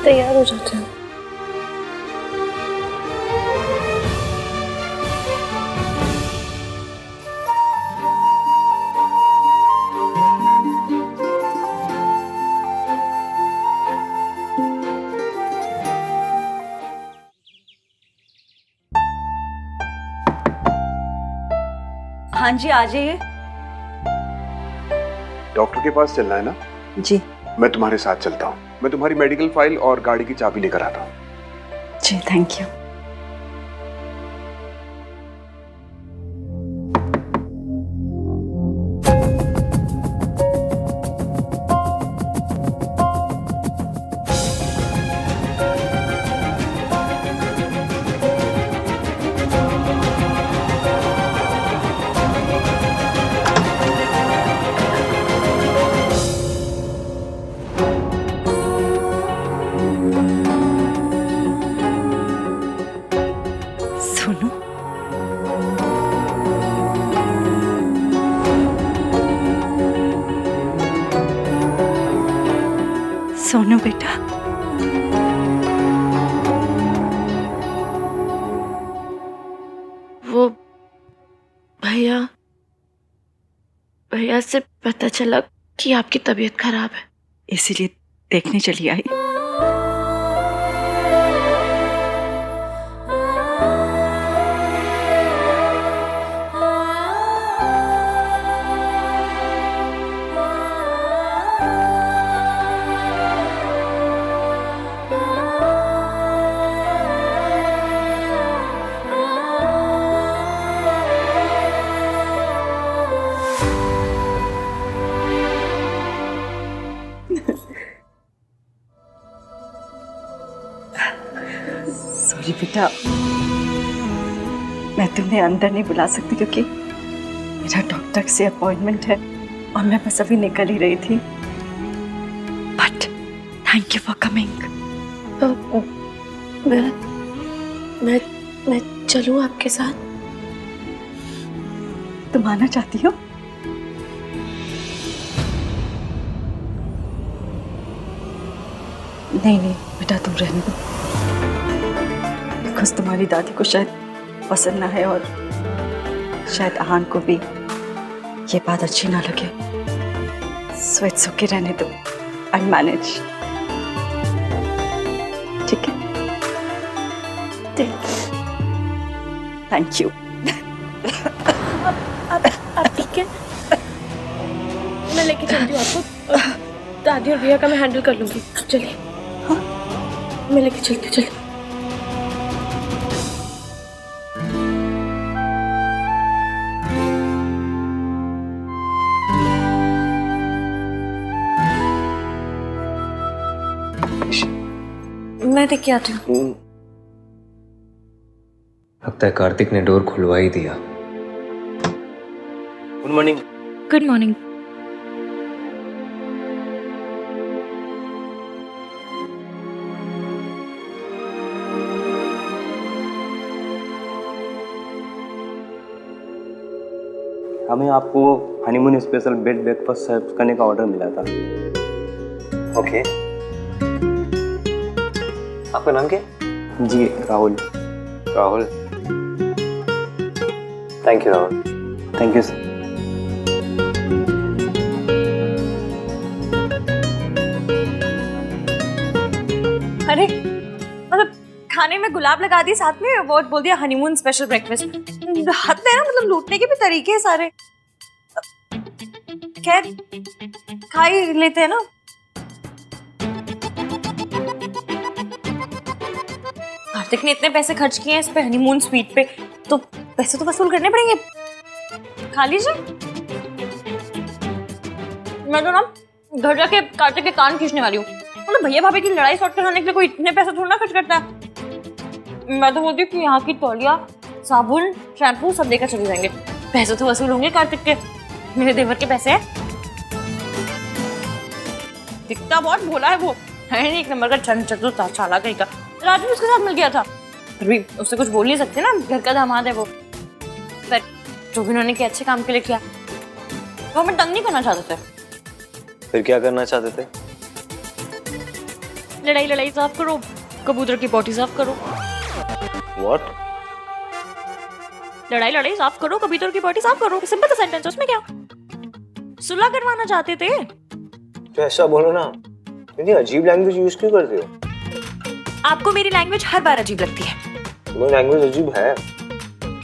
तैयार हो जाते हैं। हाँ जी, आ जाइए। डॉक्टर के पास चलना है ना? जी मैं तुम्हारे साथ चलता हूँ। मैं तुम्हारी मेडिकल फाइल और गाड़ी की चाबी लेकर आता हूँ। जी, थैंक यू। सोनू, सोनू बेटा, वो भैया भैया से पता चला कि आपकी तबीयत खराब है। इसीलिए देखने चली आई। सॉरी बेटा, मैं तुम्हें अंदर नहीं बुला सकती क्योंकि मेरा डॉक्टर से अपॉइंटमेंट है और मैं बस अभी निकल ही रही थी। But thank you for coming. मैं चलूं आपके साथ? तुम आना चाहती हो? नहीं नहीं बेटा, तुम रहने दो। बिकॉज तुम्हारी दादी को शायद पसंद ना है और शायद आहान को भी ये बात अच्छी ना लगे। सो इट्स ओके, रहने दो। I manage. ठीक है? Thank you. आप ठीक है? मैं लेके चलती हूँ आपको। दादी और भैया का मैं हैंडल कर लूंगी। चलिए। हाँ? मैं लेके चलती हूँ। चलिए। मैं देख के आती हूँ। लगता है कार्तिक ने डोर खुलवा ही दिया। Good morning. Good morning. हमें आपको honeymoon special bed breakfast serve करने का ऑर्डर मिला था। ओके। आपका नाम क्या? जी Rahul. Rahul. Thank you Rahul. Thank you sir. अरे मतलब खाने में गुलाब लगा दी, साथ में वो बोल दिया हनीमून स्पेशल ब्रेकफास्ट। हद है ना, मतलब लूटने के भी तरीके हैं सारे। खैर खा ही लेते हैं ना। कार्तिक ने इतने पैसे खर्च किए हैं इस पे हनीमून स्वीट पे, तो पैसे तो वसूल करने पड़ेंगे। खा लीजिए। मैं तो ना घर जाके कार्तिक के कान खींचने वाली हूँ। मतलब भैया भाभी की लड़ाई सॉर्ट कराने के लिए कोई इतने पैसे थोड़ा ना खर्च करता है। मैं तो बोलती हूँ कि यहाँ की तौलिया, साबुन, शैम्पू सब देकर चले जाएंगे। पैसे तो वसूल होंगे कार्तिक के, मेरे देवर के पैसे हैं। दिखता बहुत भोला है वो, है नहीं एक नंबर का चतुर चालाक कहीं का। राजू उसके साथ मिल गया था, फिर भी उससे कुछ बोल नहीं सकते ना, घर का दामाद है वो। पर जो भी उन्होंने किया अच्छे काम के लिए किया। वो हमें तंग नहीं करना चाहते थे। फिर क्या करना चाहते थे? लड़ाई लड़ाई साफ करो, कबूतर की पोटी साफ करो। व्हाट? लड़ाई लड़ाई साफ करो, कबूतर की पोटी साफ करो। सिंपल सा सेंटेंस, उसमें क्या? सुलह करवाना चाहते थे। तो ऐसा बोलो ना, इतनी अजीब लैंग्वेज यूज क्यों करते हो? आपको मेरी लैंग्वेज हर बार अजीब लगती है। तुम्हारी लैंग्वेज अजीब है।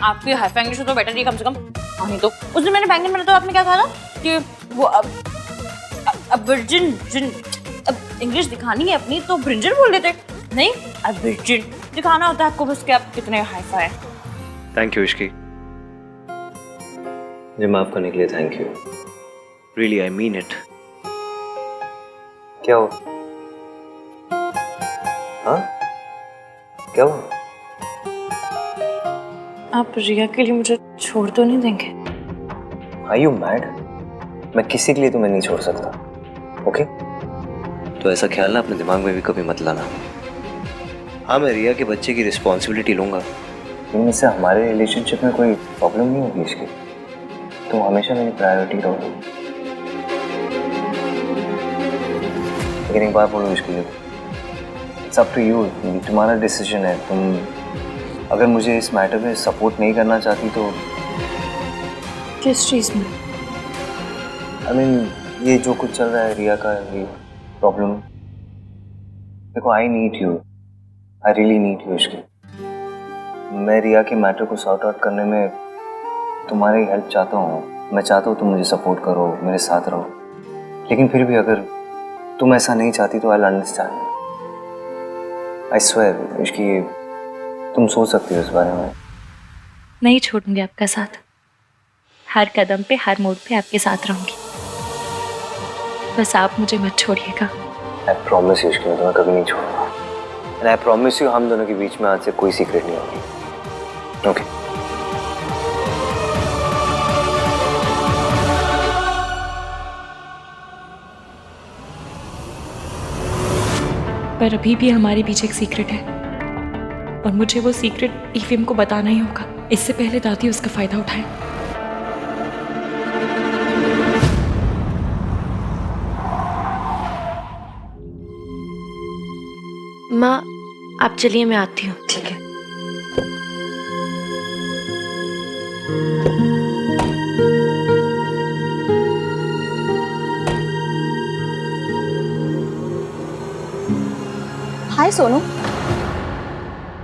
आपकी हाई इंग्लिश तो बेटर ही कम से कम। नहीं तो उस दिन मैंने बैंगन बनाया तो आपने क्या कहा था कि वो अब वर्जिन जिन अब इंग्लिश दिखानी है अपनी तो ब्रिंजल बोल देते। नहीं, अब वर्जिन दिखाना होता है आपको बस कि आप कितने हाई फाई हैं। थैंक यू इश्की, मुझे माफ करने के लिए thank you. Really I mean it. क्या हुआ? हाँ, क्या हुआ? आप रिया के लिए मुझे छोड़ तो नहीं देंगे? Are you mad? मैं किसी के लिए तुम्हें नहीं छोड़ सकता, ओके? तो ऐसा ख्याल ना अपने दिमाग में भी कभी मत लाना। हाँ, मैं रिया के बच्चे की रिस्पॉन्सिबिलिटी लूंगा, लेकिन इससे हमारे रिलेशनशिप में कोई प्रॉब्लम नहीं होगी इसकी। तुम हमेशा मेरी प्रायोरिटी रहोगी। लेकिन एक बात बोलो इसके लिए, इट्स अप टू यू, तुम्हारा डिसीजन है। तुम अगर मुझे इस मैटर में सपोर्ट नहीं करना चाहती तो किस चीज में? आई मीन ये जो कुछ चल रहा है रिया का, ये प्रॉब्लम। देखो, I need you, I really need you इसकी। मैं रिया के मैटर को सॉर्ट आउट करने में तुम्हारी हेल्प चाहता हूँ। मैं चाहता हूँ तुम मुझे सपोर्ट करो, मेरे साथ रहो। लेकिन फिर भी अगर तुम ऐसा नहीं चाहती तो आई अंडरस्टैंड। आई स्वेयर इसकी, तुम सोच सकती हो इस बारे में। नहीं छोड़ूंगी आपका साथ, हर कदम पे हर मोड़ पे आपके साथ रहूंगी। बस आप मुझे मत छोड़िएगा। आई प्रॉमिस यू इसकी, मैं तुम्हें कभी नहीं छोड़ूंगा। एंड आई प्रॉमिस यू हम दोनों के बीच में आज से कोई सीक्रेट नहीं होगी, ओके? पर अभी भी हमारे बीच एक सीक्रेट है और मुझे वो सीक्रेट ईवीएम को बताना ही होगा, इससे पहले दादी उसका फायदा उठाए। माँ आप चलिए, मैं आती हूँ। ठीक है। हाय सोनू,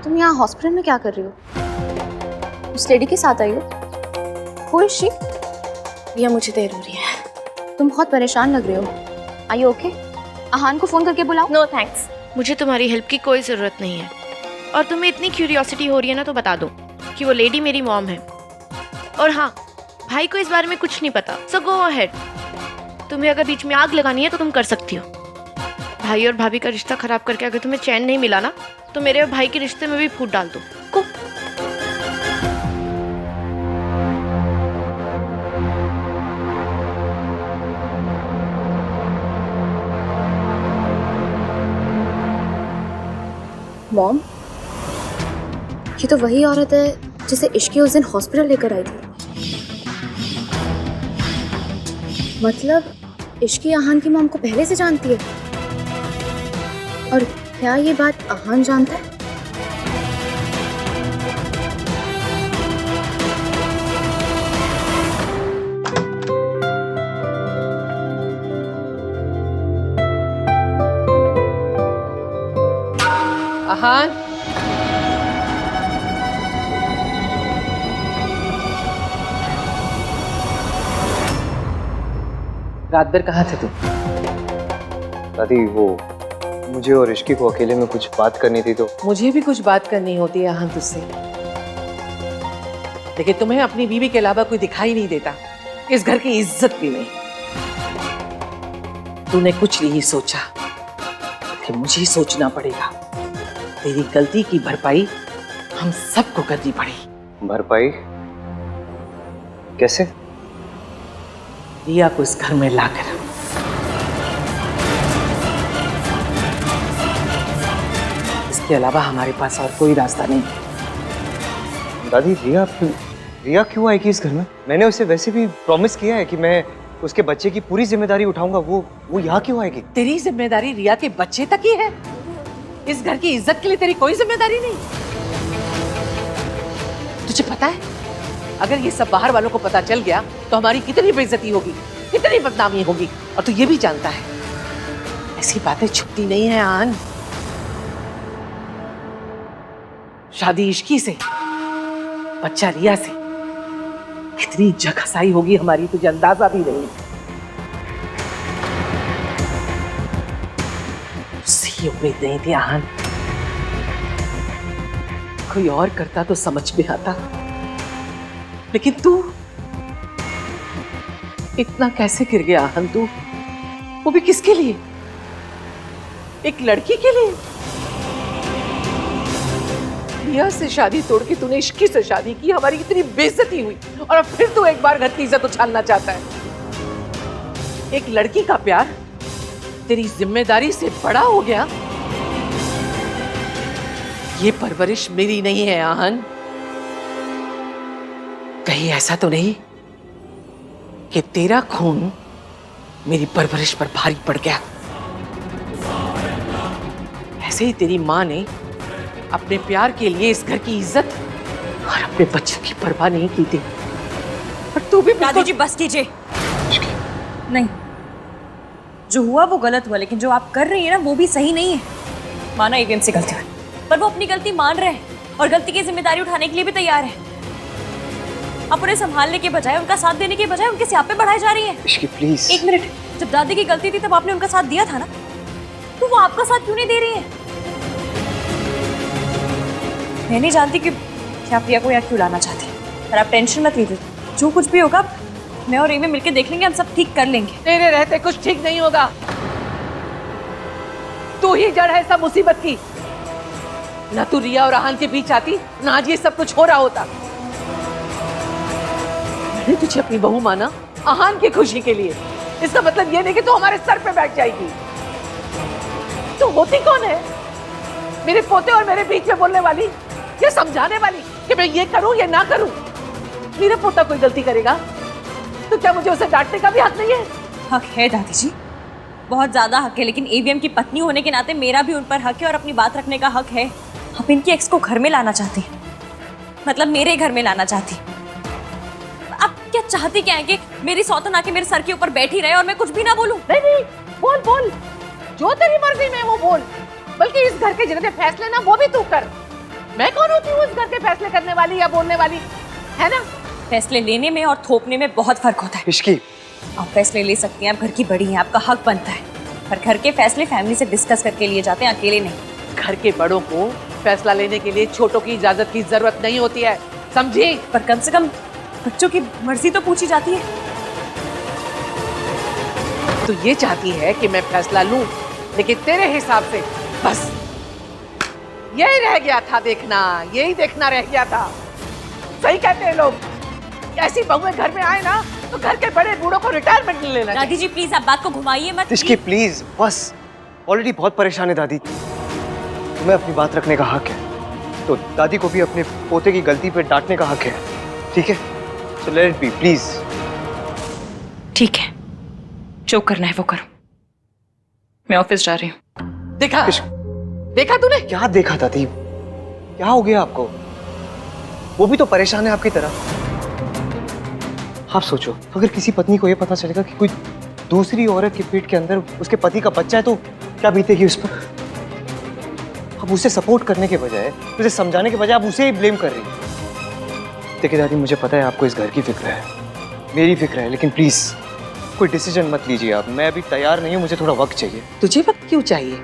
तुम यहाँ हॉस्पिटल में क्या कर रही हो? उस लेडी के साथ आई हो? Who is she? भैया मुझे देर हो रही है। तुम बहुत परेशान लग रहे हो। Are you okay? आहान को फोन करके बुलाओ। नो थैंक्स, मुझे तुम्हारी हेल्प की कोई ज़रूरत नहीं है। और तुम्हें इतनी क्यूरियोसिटी हो रही है ना, तो बता दो कि वो लेडी मेरी मॉम है। और हाँ, भाई को इस बारे में कुछ नहीं पता, सो गो अहेड। तुम्हें अगर बीच में आग लगानी है तो तुम कर सकती हो। भाई और भाभी का रिश्ता खराब करके अगर तुम्हें चैन नहीं मिला ना, तो मेरे और भाई के रिश्ते में भी फूट डाल दो। को मॉम, ये तो वही औरत है जिसे इश्की उस दिन हॉस्पिटल लेकर आई थी। मतलब इश्की आहान की मॉम को पहले से जानती है। और क्या ये बात आहान जानता है? आहान, रात भर कहाँ थे तुम? दादी वो मुझे और इश्की को अकेले में कुछ बात करनी थी तो। मुझे भी कुछ बात करनी होती है आहान तुझसे, लेकिन तुम्हें अपनी बीवी के अलावा कोई दिखाई नहीं देता, इस घर की इज्जत भी नहीं। तूने कुछ नहीं सोचा कि मुझे ही सोचना पड़ेगा। तेरी गलती की भरपाई हम सबको करनी पड़ी। भरपाई कैसे? रिया को इस घर में लाकर। इसके अलावा हमारे पास और कोई रास्ता नहीं। दादी रिया क्यों आएगी इस घर में? मैंने उसे वैसे भी प्रॉमिस किया है कि मैं उसके बच्चे की पूरी जिम्मेदारी उठाऊंगा। वो यहाँ क्यों आएगी? तेरी जिम्मेदारी रिया के बच्चे तक ही है। इस घर की इज्जत के लिए तेरी कोई जिम्मेदारी नहीं? तुझे पता है अगर ये सब बाहर वालों को पता चल गया तो हमारी कितनी बेइज्जती होगी, कितनी बदनामी होगी। और तू ये भी जानता है ऐसी बातें छुपती नहीं है आन। शादी इश्की से, बच्चा रिया से कितनी जगहसाई होगी हमारी, तुझे अंदाजा भी नहीं। उससे उम्मीद नहीं थी आन, कोई और करता तो समझ में आता, लेकिन तू इतना कैसे गिर गया आहन तू? वो भी किसके लिए? एक लड़की के लिए? रिया से शादी तोड़ के तूने इश्की से शादी की, हमारी इतनी बेइज्जती हुई और अब फिर तू एक बार घर की इज्जत उछालना चाहता है। एक लड़की का प्यार तेरी जिम्मेदारी से बड़ा हो गया। ये परवरिश मेरी नहीं है आहन। कहीं ऐसा तो नहीं कि तेरा खून मेरी परवरिश पर भारी पड़ गया? ऐसे ही तेरी मां ने अपने प्यार के लिए इस घर की इज्जत और अपने बच्चों की परवाह नहीं की थी, पर तू भी दादी जी बस कीजिए। नहीं, जो हुआ वो गलत हुआ, लेकिन जो आप कर रही है ना वो भी सही नहीं है। माना एवीएम से गलती हुई, पर वो अपनी गलती मान रहे हैं और गलती की जिम्मेदारी उठाने के लिए भी तैयार है। आप उन्हें संभालने के बजाय, उनका साथ देने के बजाय उनके स्यापे बढ़ाई जा रही है। इश्की प्लीज। एक मिनट, जब दादी की गलती थी तब आपने उनका साथ दिया था ना, तो वो आपका साथ क्यों नहीं दे रही है? मैं नहीं जानती कि आप प्रिया को यहाँ क्यों लाना चाहते हैं, पर आप टेंशन मत लीजिए, जो कुछ भी होगा मैं और एवी मिलकर देख लेंगे, हम सब ठीक कर लेंगे। तेरे रहते कुछ ठीक नहीं होगा। तू ही जड़ है सब मुसीबत की। ना तू रिया और आहन के बीच आती, ना आज ये सब कुछ हो रहा होता। मैंने तुझे अपनी बहू माना आहन की खुशी के लिए, इसका मतलब ये नहीं कि तू हमारे सर पे बैठ जाएगी। तू होती कौन है? मेरे पोते और मेरे बीच में बोलने वाली, ये समझाने वाली कि मैं ये करूं या ना करूं। मेरा पोता कोई गलती करेगा तो क्या मुझे उसे डांटने का भी हक नहीं है? हक है दादी जी, बहुत ज्यादा हक है, लेकिन एवीएम की पत्नी होने के नाते मेरा भी उन पर हक है और अपनी बात रखने का हक है। आप इनकी एक्स को घर में लाना चाहती हैं, मतलब मेरे घर में लाना चाहती। आप क्या चाहती क्या है कि मेरी सौतन आके मेरे सर के ऊपर बैठी रहे और मैं कुछ भी ना बोलूं? नहीं नहीं, बोल बोल, जो तेरी मर्जी में वो बोल, बल्कि इस घर के जितने फैसले ना वो भी तू कर। मैं कौन होती हूँ इस घर के फैसले करने वाली या बोलने वाली, है ना? फैसले लेने में और थोपने में बहुत फर्क होता है। इश्की आप फैसले ले सकती हैं, आप घर की बड़ी हैं, आपका हक बनता है, पर घर के फैसले फैमिली से डिस्कस करके लिए जाते हैं, अकेले नहीं। घर के बड़ों को फैसला लेने के लिए छोटों की इजाजत की जरूरत नहीं होती है, समझी? पर कम से कम बच्चों की मर्जी तो पूछी जाती है। तो ये चाहती है कि मैं फैसला लूं, लेकिन तेरे हिसाब से बस यही रह गया था देखना, यही देखना रह गया था। सही कहते हैं लोग, ऐसी बहुएं घर में आए ना तो घर के बड़े बूढ़ों को रिटायरमेंट ले लेना। दादी जी प्लीज आप बात को घुमाइए मत। इश्की प्लीज बस, ऑलरेडी बहुत परेशान है दादी। तुम्हें अपनी बात रखने का हक है, तो दादी को भी अपने पोते की गलती पे डांटने का हक है, ठीक है? So let it be please. ठीक है, जो करना है वो करो, मैं ऑफिस जा रही हूँ। देखा देखा तूने? क्या देखा दादी? क्या हो गया आपको? वो भी तो परेशान है आपकी तरह। आप सोचो, अगर किसी पत्नी को ये पता चलेगा कि कोई दूसरी औरत के पेट के अंदर उसके पति का बच्चा है तो क्या बीतेगी उस पर? अब उसे सपोर्ट करने के बजाय, उसे समझाने के बजाय आप उसे ही ब्लेम कर रही हैं। देखिए दादी, मुझे पता है आपको इस घर की फिक्र है, मेरी फिक्र है, लेकिन प्लीज कोई डिसीजन मत लीजिए आप। मैं अभी तैयार नहीं हूँ, मुझे थोड़ा वक्त चाहिए। तुझे वक्त क्यों चाहिए?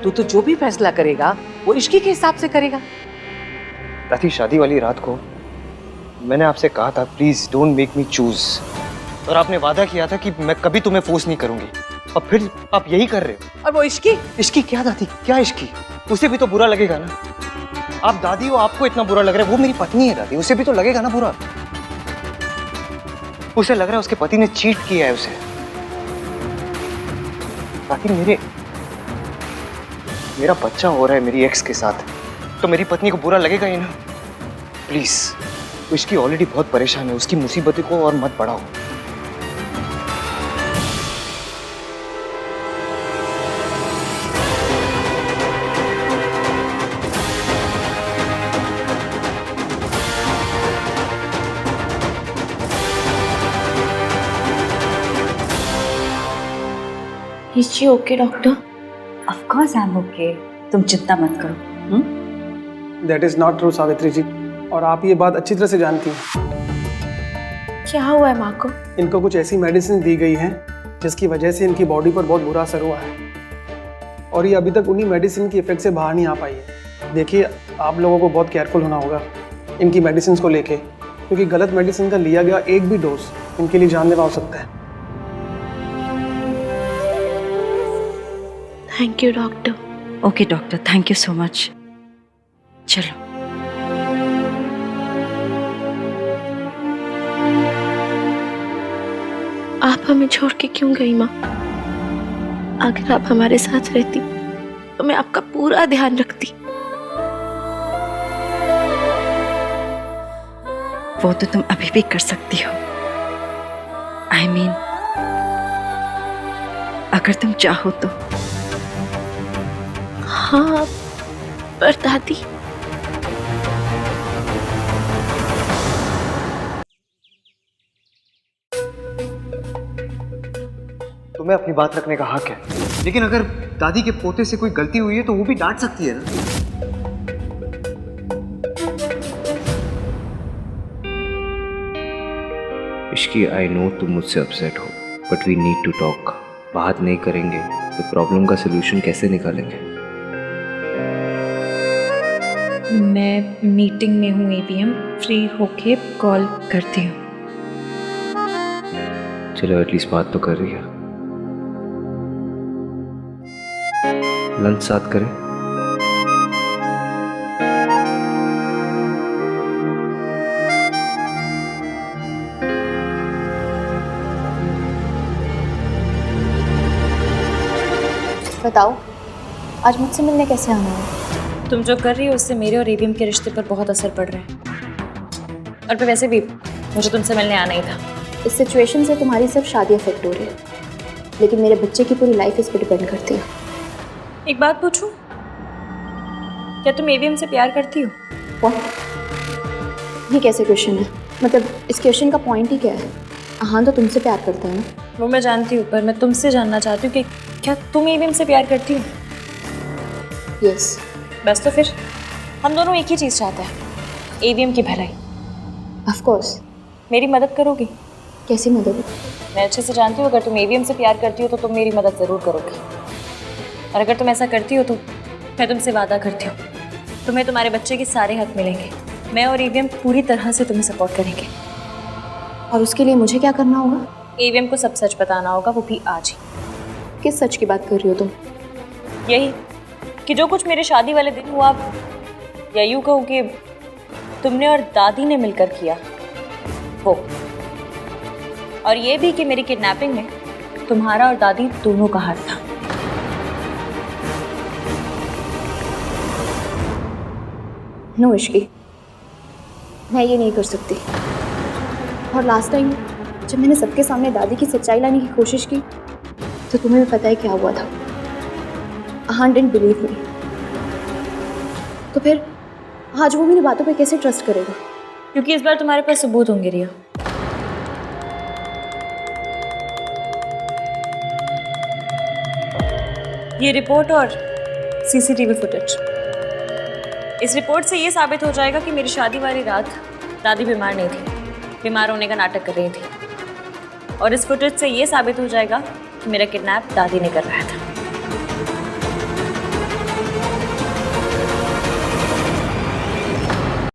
तू तो जो भी फैसला करेगा वो इश्की के हिसाब से करेगा। दादी, शादी वाली रात को मैंने आपसे कहा था please don't make me choose, और आपने वादा किया था कि मैं कभी तुम्हें फोर्स नहीं करूंगी, और फिर आप यही कर रहे हो। और वो इश्की? इश्की क्या दादी, क्या इश्की? उसे भी तो बुरा लगेगा ना। आप दादी हो, आपको इतना बुरा लग रहा है, वो मेरी पत्नी है दादी, उसे भी तो लगेगा ना बुरा। उसे लग रहा है उसके पति ने चीट किया है उसे। दादी, मेरा बच्चा हो रहा है मेरी एक्स के साथ, तो मेरी पत्नी को बुरा लगेगा ही ना। प्लीज, उसकी ऑलरेडी बहुत परेशान है, उसकी मुसीबत को और मत बढ़ाओ। Is she okay doctor? Of course I am okay, तुम चिंता मत करो। That is not true Savitri ji, और आप ये बात अच्छी तरह से जानती हैं। क्या हुआ है माँ को? इनको कुछ ऐसी मेडिसिन दी गई हैं जिसकी वजह से इनकी बॉडी पर बहुत बुरा असर हुआ है, और ये अभी तक उन्हीं मेडिसिन की इफेक्ट से बाहर नहीं आ पाई है। देखिए, आप लोगों को बहुत केयरफुल होना होगा इनकी मेडिसिन को लेके, क्योंकि गलत मेडिसिन का लिया गया एक भी डोज इनके लिए जानलेवा हो सकता है। Thank you doctor. Okay doctor, thank you so much. चलो आप हमें छोड़ के क्यों गई माँ? अगर आप हमारे साथ रहती तो मैं आपका पूरा ध्यान रखती। वो तो तुम अभी भी कर सकती हो। आई मीन, अगर तुम चाहो तो। हाँ, पर दादी, तुम्हें अपनी बात रखने का हक है, लेकिन अगर दादी के पोते से कोई गलती हुई है तो वो भी डांट सकती है ना। इश्की, आई नो तुम मुझसे अपसेट हो, but we need to talk. बात नहीं करेंगे तो प्रॉब्लम का सलूशन कैसे निकालेंगे? मैं मीटिंग में हूँ एवीएम, फ्री होके कॉल करती हूँ। चलो, एटलीस्ट बात तो कर रही है। लंच साथ करें? बताओ, आज मुझसे मिलने कैसे आना है? तुम जो कर रही हो उससे मेरे और एवीएम के रिश्ते पर बहुत असर पड़ रहा है, और फिर वैसे भी मुझे तुमसे मिलने आना ही था। इस सिचुएशन से तुम्हारी सिर्फ शादी अफेक्ट हो रही है, लेकिन मेरे बच्चे की पूरी लाइफ इस पर डिपेंड करती है। एक बात पूछूं, क्या तुम एवीएम से प्यार करती हो? ये कैसे क्वेश्चन है? मतलब इस क्वेश्चन का पॉइंट ही क्या है? हाँ, तो तुमसे प्यार करता है ना। वो मैं जानती हूँ, पर मैं तुमसे जानना चाहती हूँ कि क्या तुम एवीएम से प्यार करती हो? यस। बस तो फिर हम दोनों एक ही चीज़ चाहते हैं, एवीएम की भलाई। Of course. मेरी मदद करोगी? कैसी मदद? मैं अच्छे से जानती हूँ, अगर तुम एवीएम से प्यार करती हो तो तुम मेरी मदद ज़रूर करोगी, और अगर तुम ऐसा करती हो तो मैं तुमसे वादा करती हूँ, तुम्हें तुम्हारे बच्चे के सारे हक मिलेंगे। मैं और एवीएम पूरी तरह से तुम्हें सपोर्ट करेंगे। और उसके लिए मुझे क्या करना होगा? एवीएम को सब सच बताना होगा, वो भी आज ही। किस सच की बात कर रही हो तुम? यही कि जो कुछ मेरे शादी वाले दिन हुआ, या यूँ कहूँ कि तुमने और दादी ने मिलकर किया वो, और ये भी कि मेरी किडनैपिंग में तुम्हारा और दादी दोनों का हाथ था। नो इश्की, मैं ये नहीं कर सकती। और लास्ट टाइम जब मैंने सबके सामने दादी की सच्चाई लाने की कोशिश की तो तुम्हें भी पता है क्या हुआ था। आहान डिडंट बिलीव मी। तो फिर आज वो मेरी बातों पे कैसे ट्रस्ट करेगा? क्योंकि इस बार तुम्हारे पास सबूत होंगे रिया। ये रिपोर्ट और सीसीटीवी फुटेज, इस रिपोर्ट से ये साबित हो जाएगा कि मेरी शादी वाली रात दादी बीमार नहीं थी, बीमार होने का नाटक कर रही थी, और इस फुटेज से ये साबित हो जाएगा कि मेरा किडनैप दादी ने करवाया था।